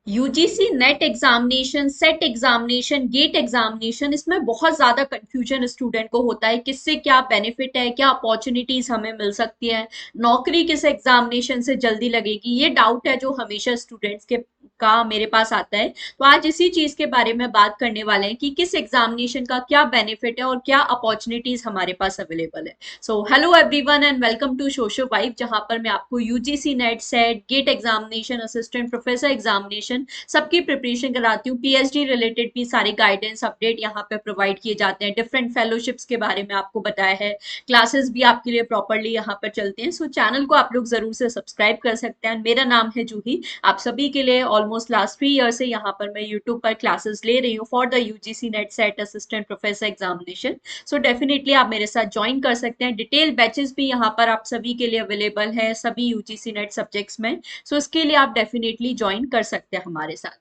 UGC NET examination, SET examination, GATE examination, इसमें बहुत ज्यादा कंफ्यूजन स्टूडेंट को होता है किससे क्या बेनिफिट है, क्या अपॉर्चुनिटीज हमें मिल सकती है, नौकरी किस एग्जामिनेशन से जल्दी लगेगी। ये डाउट है जो हमेशा स्टूडेंट्स के का मेरे पास आता है। तो आज इसी चीज के बारे में बात करने वाले हैं कि किस एग्जामिनेशन का क्या बेनिफिट है और क्या अपॉर्चुनिटीज हमारे पास अवेलेबल है। So hello everyone and welcome to सोशो वाइब, जहां पर मैं आपको UGC NET, SET, GATE examination, assistant professor examination सबकी प्रिपरेशन कराती हूँ। पीएचडी रिलेटेड भी सारे गाइडेंस अपडेट यहाँ पे प्रोवाइड किए जाते हैं। डिफरेंट फेलोशिप्स के बारे में आपको बताया है। क्लासेस भी आपके लिए प्रॉपरली यहाँ पर चलते हैं। सो चैनल को आप लोग जरूर से सब्सक्राइब कर सकते हैं। मेरा नाम है जूही। आप सभी के लिए ऑलमोस्ट लास्ट 3 ईयर से यहाँ पर मैं यूट्यूब पर क्लासेस ले रही हूँ for the UGC NET, set, assistant professor examination. So definitely आप मेरे साथ ज्वाइन कर सकते हैं। डिटेल बैचेस भी यहाँ पर आप सभी के लिए अवेलेबल है सभी यूजीसी नेट सब्जेक्ट्स में। सो इसके लिए आप डेफिनेटली ज्वाइन कर सकते हैं हमारे साथ।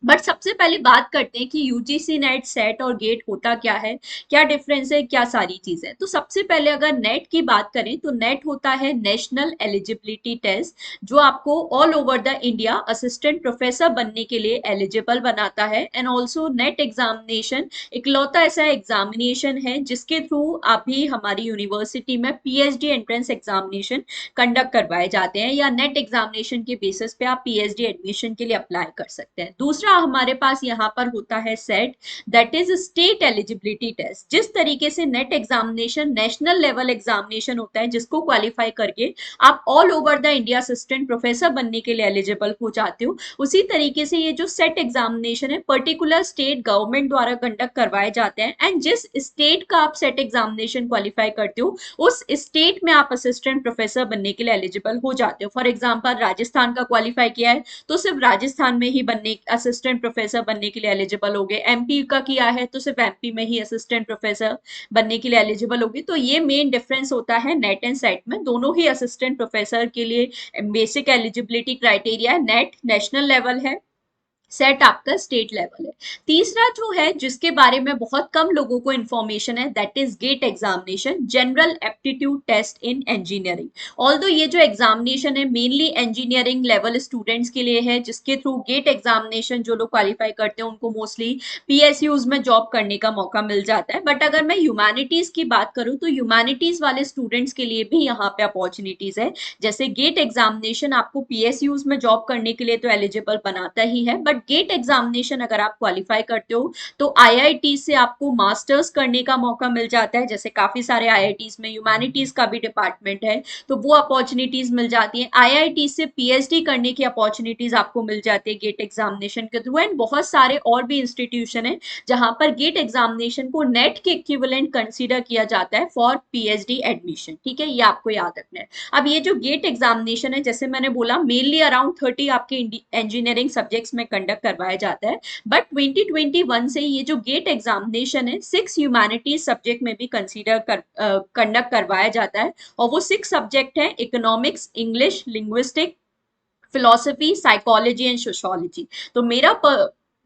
बट सबसे पहले बात करते हैं कि यूजीसी नेट, सेट और गेट होता क्या है, क्या डिफरेंस है, क्या सारी चीजें। तो सबसे पहले अगर नेट की बात करें तो नेट होता है नेशनल एलिजिबिलिटी टेस्ट, जो आपको all over the India assistant professor बनने के लिए एलिजिबल बनाता है। एंड ऑल्सो नेट एग्जामिनेशन इकलौता ऐसा एग्जामिनेशन है जिसके थ्रू अभी हमारी यूनिवर्सिटी में पीएचडी एंट्रेंस एग्जामिनेशन कंडक्ट करवाए जाते हैं, या नेट एग्जामिनेशन के बेसिस पे आप पीएचडी एडमिशन के लिए अप्लाई कर सकते हैं। दूसरा हमारे पास यहाँ पर होता है SET, that is state eligibility test. जिस तरीके से NET examination national level examination होता है जिसको क्वालिफाई करके आप all over the India assistant professor बनने के लिए एलिजिबल हो जाते हो, उसी तरीके से ये जो सेट एग्जामिनेशन है पर्टिकुलर स्टेट गवर्नमेंट द्वारा कंडक्ट करवाए जाते हैं। एंड जिस स्टेट का आप सेट एग्जामिनेशन क्वालिफाई करते हो उस स्टेट में आप असिस्टेंट प्रोफेसर बनने के लिए एलिजिबल हो जाते हो। फॉर एग्जाम्पल राजस्थान का क्वालिफाई किया है तो सिर्फ राजस्थान में ही बनने असिस्टेंट प्रोफेसर बनने के लिए एलिजिबल हो गए। एमपी का किया है तो सिर्फ एमपी में ही असिस्टेंट प्रोफेसर बनने के लिए एलिजिबल होगी। तो ये मेन डिफरेंस होता है नेट एंड सेट में। दोनों ही असिस्टेंट प्रोफेसर के लिए बेसिक एलिजिबिलिटी क्राइटेरिया है। नेट नेशनल लेवल है, सेट आपका स्टेट लेवल है। तीसरा जो है जिसके बारे में बहुत कम लोगों को इंफॉर्मेशन है, that is GATE examination, general aptitude test in engineering. Although ये जो एग्जामिनेशन है मेनली इंजीनियरिंग लेवल स्टूडेंट्स के लिए है, जिसके थ्रू गेट एग्जामिनेशन जो लोग क्वालिफाई करते हैं उनको मोस्टली पीएसयूज में जॉब करने का मौका मिल जाता है। बट अगर मैं ह्यूमैनिटीज की बात करूं तो ह्यूमैनिटीज वाले स्टूडेंट्स के लिए भी यहाँ पे अपॉर्चुनिटीज है। जैसे गेट एग्जामिनेशन आपको पीएसयूज में जॉब करने के लिए तो एलिजिबल बनाता ही है, बट गेट एग्जामिनेशन अगर आप क्वालिफाई करते हो तो आईआईटी से आपको मास्टर्स करने का मौका मिल जाता है। जैसे काफी सारे आईआईटीज में ह्यूमैनिटीज का भी डिपार्टमेंट है तो वो अपॉर्चुनिटीज मिल जाती हैं। आईआईटी से पीएचडी करने की अपॉर्चुनिटीज आपको मिल जाती है गेट एग्जामिनेशन के थ्रू। एंड बहुत सारे और भी इंस्टीट्यूशन है जहां पर गेट एग्जामिनेशन को नेट के इक्विवेलेंट कंसीडर किया जाता है फॉर पीएचडी एडमिशन। ठीक है, ये आपको याद रखना है। अब ये जो गेट एग्जामिनेशन है जैसे मैंने बोला मेनली अराउंड 30 आपके इंजीनियरिंग सब्जेक्ट्स में कंडक्ट करवाया जाता है। बट 2021 से ये जो गेट एग्जामिनेशन है 6 ह्यूमैनिटीज सब्जेक्ट में भी कंडक्ट करवाया जाता है। और वो 6 सब्जेक्ट है economics, English, linguistic, philosophy, psychology and sociology. तो मेरा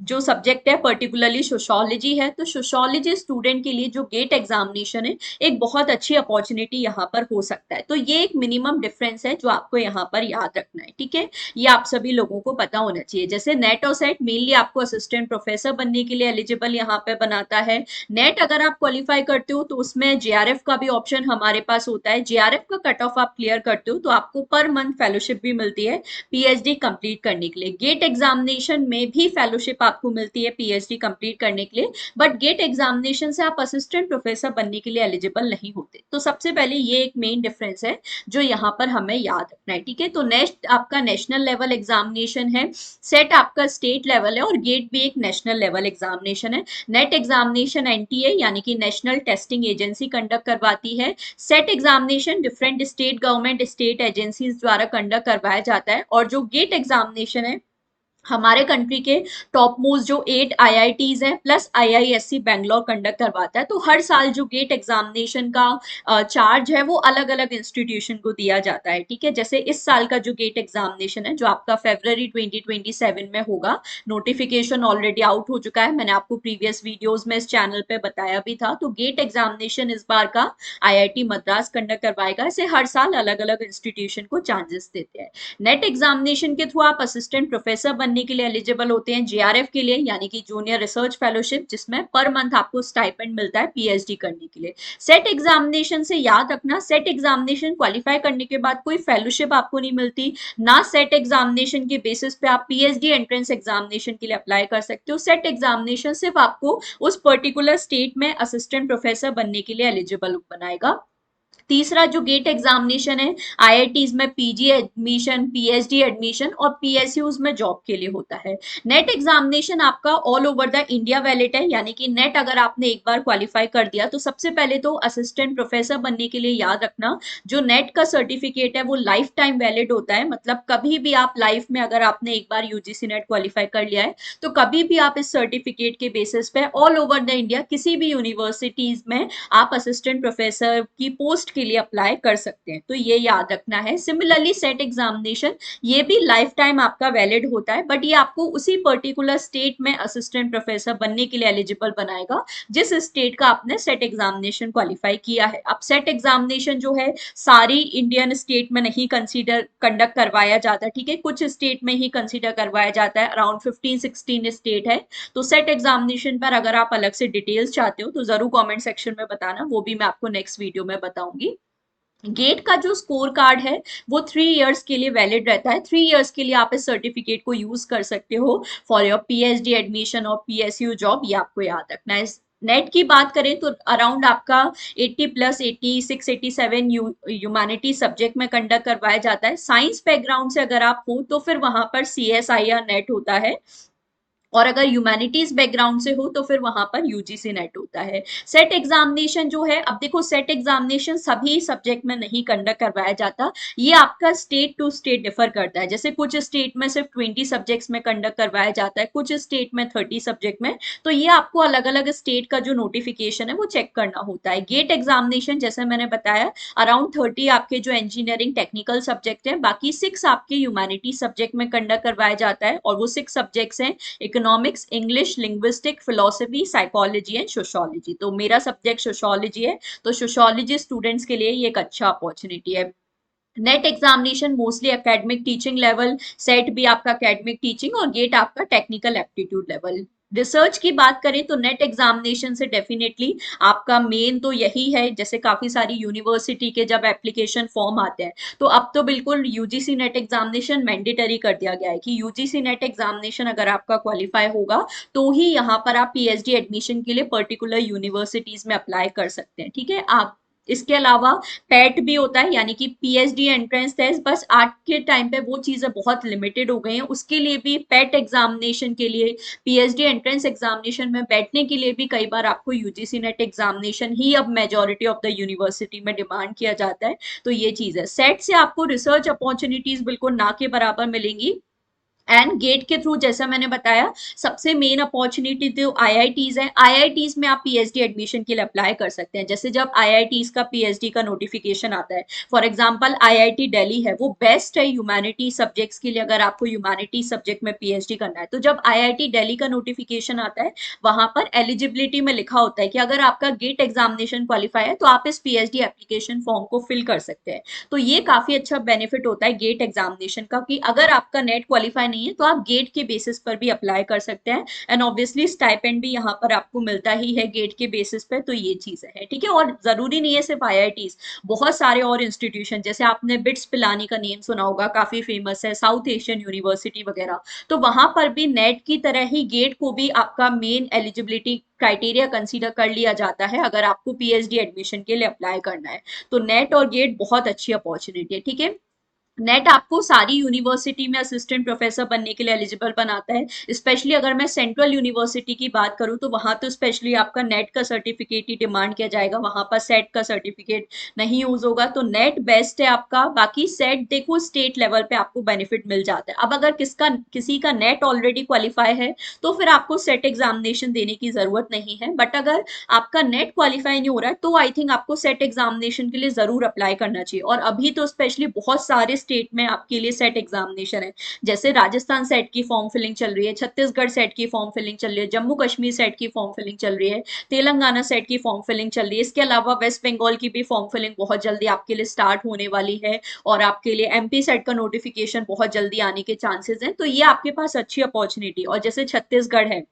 जो सब्जेक्ट है पर्टिकुलरली सोशोलॉजी है। तो सोशोलॉजी स्टूडेंट के लिए जो गेट एग्जामिनेशन है एक बहुत अच्छी अपॉर्चुनिटी यहाँ पर हो सकता है। तो ये एक मिनिमम डिफरेंस है जो आपको यहाँ पर याद रखना है। ठीक है, ये आप सभी लोगों को पता होना चाहिए। जैसे नेट और सेट मेनली आपको असिस्टेंट प्रोफेसर बनने के लिए एलिजिबल यहाँ पे बनाता है। नेट अगर आप क्वालिफाई करते हो तो उसमें जेआरएफ का भी ऑप्शन हमारे पास होता है। जेआरएफ का कट ऑफ आप क्लियर करते हो तो आपको पर मंथ फेलोशिप भी मिलती है पीएचडी कंप्लीट करने के लिए। गेट एग्जामिनेशन में भी फेलोशिप आपको मिलती है पीएचडी कंप्लीट करने के लिए, बट गेट एग्जामिनेशन से आप असिस्टेंट प्रोफेसर बनने के लिए एलिजिबल नहीं होते। तो सबसे पहले ये एक मेन डिफरेंस है जो यहाँ पर हमें याद रखना है। ठीक है, तो नेक्स्ट आपका नेशनल लेवल एग्जामिनेशन है, सेट आपका स्टेट लेवल है और गेट भी एक नेशनल लेवल एग्जामिनेशन है। नेट एग्जामिनेशन एनटीए यानी कि नेशनल टेस्टिंग एजेंसी कंडक्ट करवाती है। Set examination different state government state agencies द्वारा कंडक्ट करवाया जाता है। और जो गेट एग्जामिनेशन है हमारे कंट्री के टॉप मोस्ट जो 8 आईआईटीज हैं प्लस आईआईएससी बैंगलोर कंडक्ट करवाता है। तो हर साल जो गेट एग्जामिनेशन का चार्ज है वो अलग अलग इंस्टीट्यूशन को दिया जाता है। ठीक है, जैसे इस साल का जो गेट एग्जामिनेशन है जो आपका फरवरी 2027 में होगा, नोटिफिकेशन ऑलरेडी आउट हो चुका है, मैंने आपको प्रीवियस वीडियोस में इस चैनल पे बताया भी था। तो गेट एग्जामिनेशन इस बार का आईआईटी मद्रास कंडक्ट करवाएगा। इसे हर साल अलग अलग इंस्टीट्यूशन को चांसेस देते हैं। नेट एग्जामिनेशन के थ्रू आप असिस्टेंट प्रोफेसर करने के लिए एलिजिबल होते हैं, जेआरएफ के लिए यानी कि जूनियर रिसर्च फेलोशिप, जिसमें पर मंथ आपको स्टाइपेंड मिलता है पीएचडी करने के लिए। सेट एग्जामिनेशन से याद रखना, सेट एग्जामिनेशन क्वालिफाई करने के बाद कोई फेलोशिप आपको नहीं मिलती, ना सेट एग्जामिनेशन के बेसिस पे आप पीएचडी एंट्रेंस एग्जामिनेशन के लिए अप्लाई कर सकते हो। सेट एग्जामिनेशन सिर्फ आपको उस पर्टिकुलर स्टेट में असिस्टेंट प्रोफेसर बनने के लिए एलिजिबल बनाएगा। तीसरा जो गेट एग्जामिनेशन है, आईआईटीज में पीजी एडमिशन, पीएचडी एडमिशन और पीएसयूज में जॉब के लिए होता है। नेट एग्जामिनेशन आपका all over the India valid है, यानी कि नेट अगर आपने एक बार क्वालिफाई कर दिया तो सबसे पहले तो असिस्टेंट प्रोफेसर बनने के लिए याद रखना, जो नेट का सर्टिफिकेट है वो लाइफ टाइम वैलिड होता है। मतलब कभी भी आप लाइफ में, अगर आपने एक बार यूजीसी नेट क्वालिफाई कर लिया है, तो कभी भी आप इस सर्टिफिकेट के बेसिस पे ऑल ओवर द इंडिया किसी भी यूनिवर्सिटीज में आप असिस्टेंट प्रोफेसर की पोस्ट के लिए अप्लाई कर सकते हैं, तो ये याद रखना है। सिमिलरली सेट एग्जामिनेशन, ये भी लाइफ टाइम आपका वैलिड होता है, बट ये आपको उसी पर्टिकुलर स्टेट में असिस्टेंट प्रोफेसर बनने के लिए एलिजिबल बनाएगा जिस स्टेट का आपने सेट एग्जामिनेशन क्वालिफाई किया है। अब सेट एग्जामिनेशन जो है सारी इंडियन स्टेट में नहीं कंसीडर कंडक्ट करवाया जाता, ठीक है, कुछ स्टेट में ही कंसीडर करवाया जाता है, अराउंड 15-16 स्टेट है। तो सेट एग्जामिनेशन पर अगर आप अलग से डिटेल्स चाहते हो तो जरूर कमेंट सेक्शन में बताना, वो भी मैं आपको नेक्स्ट वीडियो में बताऊंगी। गेट का जो स्कोर कार्ड है वो 3 इयर्स के लिए वैलिड रहता है। 3 इयर्स के लिए आप इस सर्टिफिकेट को यूज कर सकते हो फॉर योर पीएचडी एडमिशन और पीएसयू जॉब, ये आपको याद रखना है। नेट की बात करें तो अराउंड आपका 80 प्लस 86 87 ह्यूमैनिटी सब्जेक्ट में कंडक्ट करवाया जाता है। साइंस बैकग्राउंड से अगर आप हो तो फिर वहां पर सीएसआईआर नेट होता है, और अगर ह्यूमैनिटीज बैकग्राउंड से हो तो फिर वहां पर यूजीसी नेट होता है। सेट एग्जामिनेशन जो है, अब देखो सेट एग्जामिनेशन सभी सब्जेक्ट में नहीं कंडक्ट करवाया जाता, ये आपका स्टेट टू स्टेट डिफर करता है। जैसे कुछ स्टेट में सिर्फ 20 सब्जेक्ट्स में कंडक्ट करवाया जाता है, कुछ स्टेट में 30 सब्जेक्ट में, तो ये आपको अलग अलग स्टेट का जो नोटिफिकेशन है वो चेक करना होता है। गेट एग्जामिनेशन जैसे मैंने बताया अराउंड 30 आपके जो इंजीनियरिंग टेक्निकल सब्जेक्ट है, बाकी 6 आपके ह्यूमैनिटी सब्जेक्ट में कंडक्ट करवाया जाता है, और वो 6 सब्जेक्ट्स हैं economics, English, linguistic, philosophy, psychology and sociology. तो मेरा सब्जेक्ट सोशोलॉजी है, तो सोशोलॉजी स्टूडेंट्स के लिए ये एक अच्छा अपॉर्चुनिटी है। Net examination mostly academic teaching level, set भी आपका एकेडमिक टीचिंग और गेट आपका टेक्निकल एप्टीट्यूड लेवल। रिसर्च की बात करें तो नेट एग्जामिनेशन से डेफिनेटली आपका मेन तो यही है, जैसे काफी सारी यूनिवर्सिटी के जब एप्लीकेशन फॉर्म आते हैं तो अब तो बिल्कुल यूजीसी नेट एग्जामिनेशन मैंडेटरी कर दिया गया है कि यूजीसी नेट एग्जामिनेशन अगर आपका क्वालिफाई होगा तो ही यहाँ पर आप पीएचडी एडमिशन के लिए पर्टिकुलर यूनिवर्सिटीज में अप्लाई कर सकते हैं, ठीक है। आप इसके अलावा पेट भी होता है, यानी कि पीएचडी एंट्रेंस टेस्ट, बस आज के टाइम पे वो चीजें बहुत लिमिटेड हो गई हैं, उसके लिए भी पेट एग्जामिनेशन के लिए, पीएचडी एंट्रेंस एग्जामिनेशन में बैठने के लिए भी कई बार आपको यूजीसी नेट एग्जामिनेशन ही अब मेजोरिटी ऑफ द यूनिवर्सिटी में डिमांड किया जाता है। तो ये चीज है, सेट से आपको रिसर्च अपॉर्चुनिटीज बिल्कुल ना के बराबर मिलेंगी। एंड गेट के थ्रू जैसा मैंने बताया सबसे मेन अपॉर्चुनिटी तो आईआईटीज है। आईआईटीज में आप पीएचडी एडमिशन के लिए अप्लाई कर सकते हैं। जैसे जब आईआईटीज का पीएचडी का नोटिफिकेशन आता है, फॉर एग्जांपल आईआईटी दिल्ली है, वो बेस्ट है ह्यूमैनिटी सब्जेक्ट्स के लिए, अगर आपको ह्यूमैनिटी सब्जेक्ट में पीएचडी करना है। तो जब आईआईटी दिल्ली का नोटिफिकेशन आता है वहां पर एलिजिबिलिटी में लिखा होता है कि अगर आपका गेट एग्जामिनेशन क्वालिफाई है तो आप इस पीएचडी एप्लीकेशन फॉर्म को फिल कर सकते हैं। तो ये काफी अच्छा बेनिफिट होता है गेट एग्जामिनेशन का, कि अगर आपका नेट क्वालिफाई नहीं है तो आप गेट के बेसिस पर भी अप्लाई कर सकते हैं। एंड ऑब्वियसली स्टाइपेंड भी यहाँ पर आपको मिलता ही है गेट के बेसिस पे, तो ये चीजें हैं, ठीक है। और जरूरी नहीं है सिर्फ आईआईटीज, बहुत सारे और इंस्टीट्यूशन, जैसे आपने बिट्स पिलानी का नेम सुना होगा, काफी फेमस है, साउथ एशियन यूनिवर्सिटी वगैरह, तो वहां पर भी नेट की तरह ही गेट को भी आपका मेन एलिजिबिलिटी क्राइटेरिया कंसीडर कर लिया जाता है अगर आपको पीएचडी एडमिशन के लिए अप्लाई करना है। तो नेट और गेट बहुत अच्छी अपॉर्चुनिटी है, ठीक है। नेट आपको सारी यूनिवर्सिटी में असिस्टेंट प्रोफेसर बनने के लिए एलिजिबल बनाता है। स्पेशली अगर मैं सेंट्रल यूनिवर्सिटी की बात करूं तो वहां तो स्पेशली आपका नेट का सर्टिफिकेट ही डिमांड किया जाएगा, वहां पर सेट का सर्टिफिकेट नहीं यूज होगा, तो नेट बेस्ट है आपका। बाकी सेट देखो स्टेट लेवल पे आपको बेनिफिट मिल जाता है। अब अगर किसी का नेट ऑलरेडी क्वालिफाई है तो फिर आपको सेट एग्जामिनेशन देने की जरूरत नहीं है, बट अगर आपका नेट क्वालिफाई नहीं हो रहा है तो आई थिंक आपको सेट एग्जामिनेशन के लिए जरूर अप्लाई करना चाहिए। और अभी तो स्पेशली बहुत सारे स्टेट में आपके लिए सेट एग्जामिनेशन है। जैसे राजस्थान सेट की फॉर्म फिलिंग चल रही है, छत्तीसगढ़ सेट की फॉर्म फिलिंग चल रही है, जम्मू कश्मीर सेट की फॉर्म फिलिंग चल रही है, तेलंगाना सेट की फॉर्म फिलिंग चल रही है। इसके अलावा वेस्ट बंगाल की भी फॉर्म फिलिंग बहुत जल्दी आपके लिए स्टार्ट होने वाली है, और आपके लिए एमपी सेट का नोटिफिकेशन बहुत जल्दी आने के चांसेस हैं। तो ये आपके पास अच्छी अपॉर्चुनिटी। और जैसे छत्तीसगढ़ है,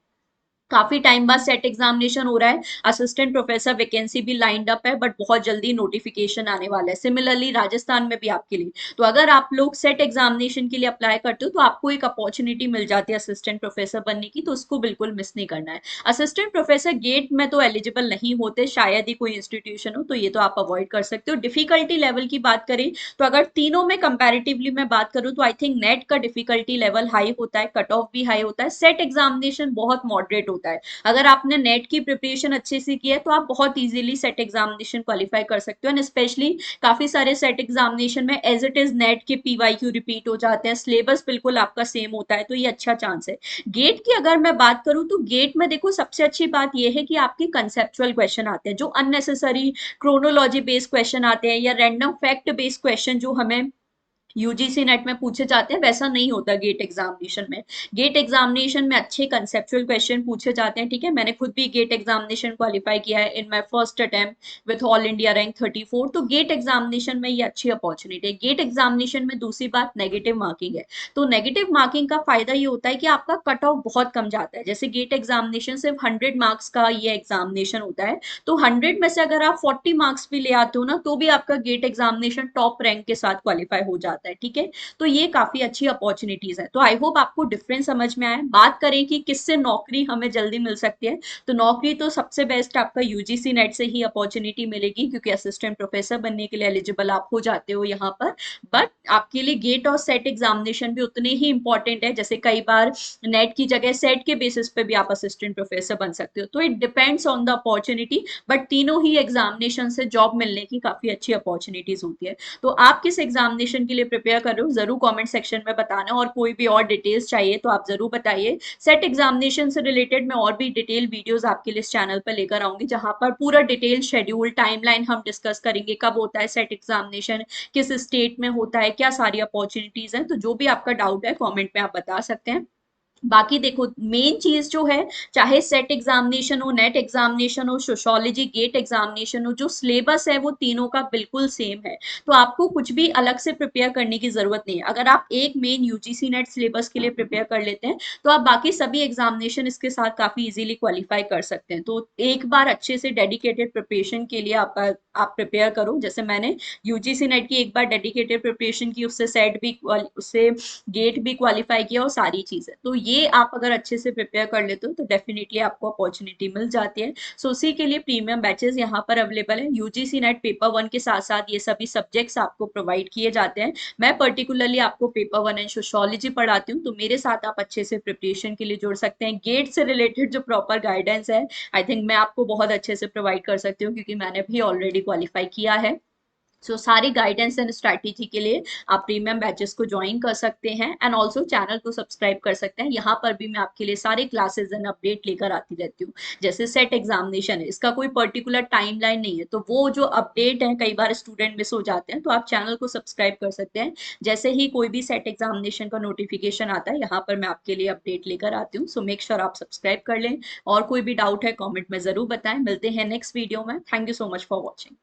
काफी टाइम बाद सेट एग्जामिनेशन हो रहा है, असिस्टेंट प्रोफेसर वैकेंसी भी लाइंड अप है, बट बहुत जल्दी नोटिफिकेशन आने वाला है। सिमिलरली राजस्थान में भी आपके लिए, तो अगर आप लोग सेट एग्जामिनेशन के लिए अप्लाई करते हो तो आपको एक अपॉर्चुनिटी मिल जाती है असिस्टेंट प्रोफेसर बनने की, तो उसको बिल्कुल मिस नहीं करना है। असिस्टेंट प्रोफेसर गेट में तो एलिजिबल नहीं होते, शायद ही कोई इंस्टीट्यूशन हो, तो ये तो आप अवॉइड कर सकते हो। डिफिकल्टी लेवल की बात करें तो अगर तीनों में कंपैरेटिवली मैं बात करूं तो आई थिंक नेट का डिफिकल्टी लेवल हाई होता है, कट ऑफ भी हाई होता है, सेट एग्जामिनेशन बहुत मॉडरेट होता है। अगर आपने नेट की प्रिपरेशन अच्छे से की है तो आप बहुत इजीली सेट एग्जामिनेशन क्वालिफाई कर सकते हो। एंड स्पेशली काफी सारे सेट एग्जामिनेशन में एज इट इज नेट के पीवाईक्यू रिपीट हो जाते हैं, सिलेबस बिल्कुल आपका सेम होता है, तो ये अच्छा चांस है। गेट की अगर मैं बात करूं तो गेट में देखो सबसे अच्छी बात यह है कि आपके कंसेप्चुअल क्वेश्चन आते हैं, जो अननेसेसरी क्रोनोलॉजी बेस्ड क्वेश्चन आते हैं या रैंडम फैक्ट बेस्ड क्वेश्चन जो हमें यूजीसी नेट में पूछे जाते हैं, वैसा नहीं होता गेट एग्जामिनेशन में। गेट एग्जामिनेशन में अच्छे कंसेप्चुअल क्वेश्चन पूछे जाते हैं, ठीक है। मैंने खुद भी गेट एग्जामिनेशन क्वालिफाई किया है in my first attempt with all India rank 34। तो गेट एग्जामिनेशन में ये अच्छी अपॉर्चुनिटी है। गेट एग्जामिनेशन में दूसरी बात नेगेटिव मार्किंग है। तो नेगेटिव मार्किंग का फायदा ये होता है कि आपका कट ऑफ बहुत कम जाता है। जैसे गेट एग्जामिनेशन सिर्फ 100 मार्क्स का ये एग्जामिनेशन होता है, तो 100 में से अगर आप 40 मार्क्स भी ले आते हो ना, तो भी आपका गेट एग्जामिनेशन टॉप रैंक के साथ क्वालिफाई हो जाता है, ठीक है। तो ये काफी अच्छी अपॉर्चुनिटीज है। तो आई होप आपको डिफरेंस समझ में आए। बात करें कि किससे नौकरी हमें जल्दी मिल सकती है, तो नौकरी तो सबसे बेस्ट आपका यूजीसी नेट से ही अपॉर्चुनिटी मिलेगी, क्योंकि असिस्टेंट प्रोफेसर बनने के लिए एलिजिबल आप हो जाते हो यहाँ पर। बट आपके लिए गेट और सेट एग्जामिनेशन भी उतने ही इंपॉर्टेंट है। जैसे कई बार नेट की जगह सेट के बेसिस पे भी आप असिस्टेंट प्रोफेसर बन सकते हो, तो it depends on the opportunity. But तीनों ही एग्जामिनेशन से जॉब मिलने की काफी अच्छी अपॉर्चुनिटीज होती है। तो आप किस एग्जामिनेशन के लिए प्रिपेयर कर रहे हो जरूर कमेंट सेक्शन में बताना, और कोई भी और डिटेल्स चाहिए तो आप जरूर बताइए। सेट एग्जामिनेशन से रिलेटेड मैं और भी डिटेल वीडियोस आपके लिए इस चैनल पर लेकर आऊंगी, जहां पर पूरा डिटेल शेड्यूल टाइमलाइन हम डिस्कस करेंगे, कब होता है सेट एग्जामिनेशन, किस स्टेट में होता है, क्या सारी अपॉर्चुनिटीज हैं। तो जो भी आपका डाउट है कमेंट में आप बता सकते हैं। बाकी देखो मेन चीज जो है, चाहे सेट एग्जामिनेशन हो, नेट एग्जामिनेशन हो, सोशोलॉजी गेट एग्जामिनेशन हो, जो सिलेबस है वो तीनों का बिल्कुल सेम है। तो आपको कुछ भी अलग से प्रिपेयर करने की जरूरत नहीं है। अगर आप एक मेन यूजीसी नेट सिलेबस के लिए प्रिपेयर कर लेते हैं तो आप बाकी सभी एग्जामिनेशन इसके साथ काफी इजीली क्वालिफाई कर सकते हैं। तो एक बार अच्छे से डेडिकेटेड प्रिपरेशन के लिए आप प्रिपेयर करो। जैसे मैंने यूजीसी नेट की एक बार डेडिकेटेड प्रिपरेशन की, उससे सेट भी उससे गेट भी क्वालिफाई किया और सारी चीजें, तो ये आप अगर अच्छे से प्रिपेयर कर लेते हो तो डेफिनेटली आपको अपॉर्चुनिटी मिल जाती है। सो उसी के लिए प्रीमियम बैचेस यहाँ पर अवेलेबल है। यूजीसी नेट पेपर वन के साथ साथ ये सभी सब्जेक्ट्स आपको प्रोवाइड किए जाते हैं। मैं पर्टिकुलरली आपको पेपर वन एंड सोशोलॉजी पढ़ाती हूँ, तो मेरे साथ आप अच्छे से प्रिपरेशन के लिए जुड़ सकते हैं। गेट से रिलेटेड जो प्रॉपर गाइडेंस है, आई थिंक मैं आपको बहुत अच्छे से प्रोवाइड कर सकती हूँ, क्योंकि मैंने भी ऑलरेडी क्वालिफाई किया है। सारी गाइडेंस एंड स्ट्रैटेजी के लिए आप प्रीमियम बैचेस को ज्वाइन कर सकते हैं, एंड ऑल्सो चैनल को सब्सक्राइब कर सकते हैं। यहाँ पर भी मैं आपके लिए सारे क्लासेस एंड अपडेट लेकर आती रहती हूँ। जैसे सेट एग्जामिनेशन है, इसका कोई पर्टिकुलर टाइमलाइन नहीं है, तो वो जो अपडेट है कई बार स्टूडेंट मिस हो जाते हैं, तो आप चैनल को सब्सक्राइब कर सकते हैं। जैसे ही कोई भी सेट एग्जामिनेशन का नोटिफिकेशन आता है, यहाँ पर मैं आपके लिए अपडेट लेकर आती हूँ। सो मेक श्योर आप सब्सक्राइब कर लें। और कोई भी डाउट है कॉमेंट में जरूर बताएं। मिलते हैं नेक्स्ट वीडियो में। Thank you so much for watching.